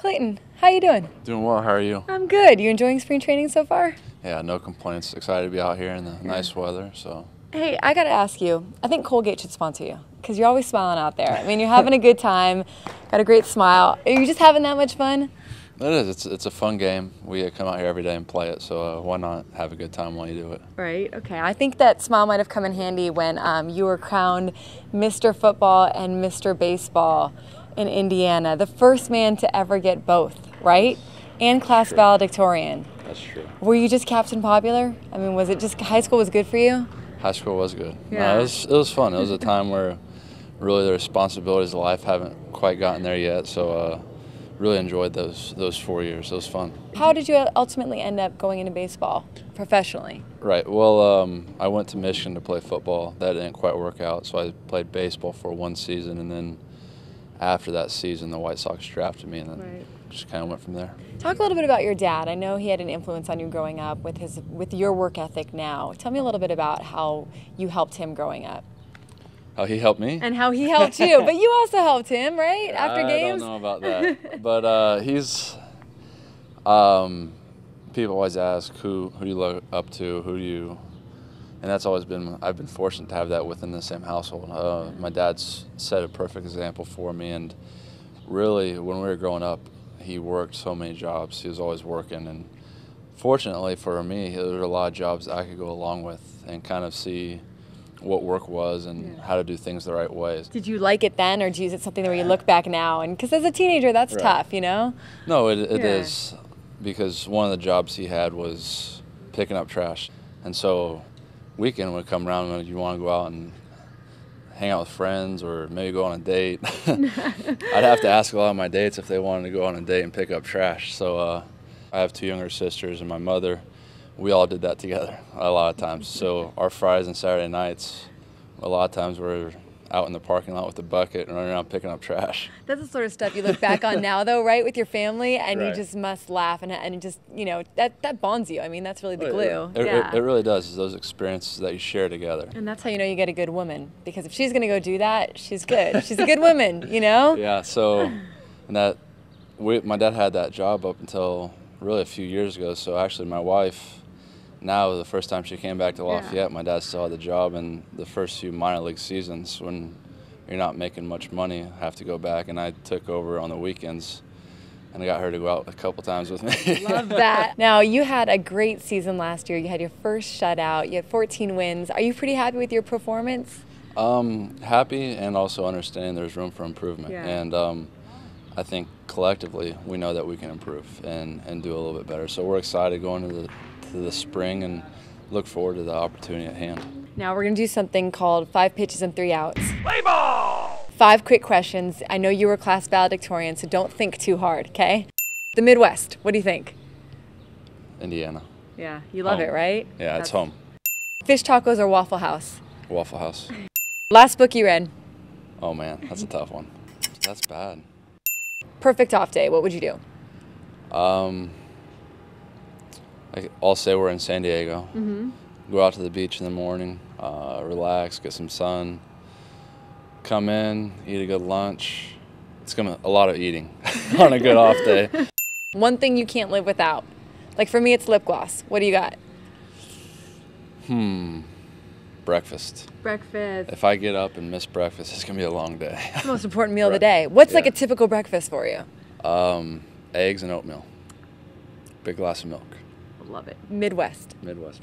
Clayton, how you doing? Doing well, how are you? I'm good. You enjoying spring training so far? Yeah, no complaints. Excited to be out here in the nice weather, so. Hey, I gotta ask you, I think Colgate should sponsor you because you're always smiling out there. I mean, you're having a good time, got a great smile. Are you just having that much fun? It is. It's a fun game. We come out here every day and play it, so why not have a good time while you do it? Right, okay. I think that smile might have come in handy when you were crowned Mr. Football and Mr. Baseball in Indiana, the first man to ever get both, right? And class valedictorian. That's true. Were you just Captain Popular? I mean, was it just high school was good for you? High school was good. Yeah. No, it was fun. It was a time where really the responsibilities of life haven't quite gotten there yet, so really enjoyed those 4 years. It was fun. How did you ultimately end up going into baseball professionally? Right. Well, I went to Michigan to play football. That didn't quite work out, so I played baseball for one season, and then after that season, the White Sox drafted me, and then just kind of went from there. Talk a little bit about your dad. I know he had an influence on you growing up with your work ethic now. Tell me a little bit about how you helped him growing up. How he helped me? And how he helped you. But you also helped him, right? After games? I don't know about that. But he's, people always ask, who do you look up to, and that's always been, I've been fortunate to have that within the same household. My dad's set a perfect example for me, and really, when we were growing up, he worked so many jobs. He was always working, and fortunately for me, there were a lot of jobs I could go along with and kind of see what work was and how to do things the right ways. Did you like it then, or is it something where you look back now? And because as a teenager, that's tough, you know? No, it is, because one of the jobs he had was picking up trash, and so weekend would come around when you want to go out and hang out with friends or maybe go on a date. I'd have to ask a lot of my dates if they wanted to go on a date and pick up trash. So I have two younger sisters and my mother. We all did that together a lot of times. So our Fridays and Saturday nights, a lot of times we're out in the parking lot with a bucket and running around picking up trash. That's the sort of stuff you look back on now, though, right, with your family, and you just must laugh, and it just, you know, that bonds you. I mean, that's really the glue. It really does, is those experiences that you share together. And that's how you know you get a good woman, because if she's going to go do that, she's good. She's a good woman, you know? Yeah, so and my dad had that job up until really a few years ago, so actually my wife, now, the first time she came back to Lafayette, my dad still had the job, and the first few minor league seasons when you're not making much money, have to go back, and I took over on the weekends, and I got her to go out a couple times with me. Love that. Now, you had a great season last year. You had your first shutout. You had 14 wins. Are you pretty happy with your performance? Happy, and also understanding there's room for improvement. Yeah. And I think collectively we know that we can improve and do a little bit better. So we're excited going to the spring and look forward to the opportunity at hand. Now we're going to do something called 5 pitches and 3 outs. Play ball! 5 quick questions. I know you were class valedictorian, so don't think too hard, okay? The Midwest, what do you think? Indiana. Yeah, you love Home. it, right? Yeah, it's home. Fish tacos or Waffle House? Waffle House. Last book you read? Oh man, that's a tough one. That's bad. Perfect off day, what would you do? I'll say we're in San Diego. Go out to the beach in the morning, relax, get some sun, come in, eat a good lunch. It's gonna a lot of eating on a good off day. One thing you can't live without. Like for me, it's lip gloss. What do you got? Breakfast. Breakfast. If I get up and miss breakfast, it's gonna be a long day. It's the most important meal of the day. What's like a typical breakfast for you? Eggs and oatmeal. Big glass of milk. Love it. Midwest. Midwest.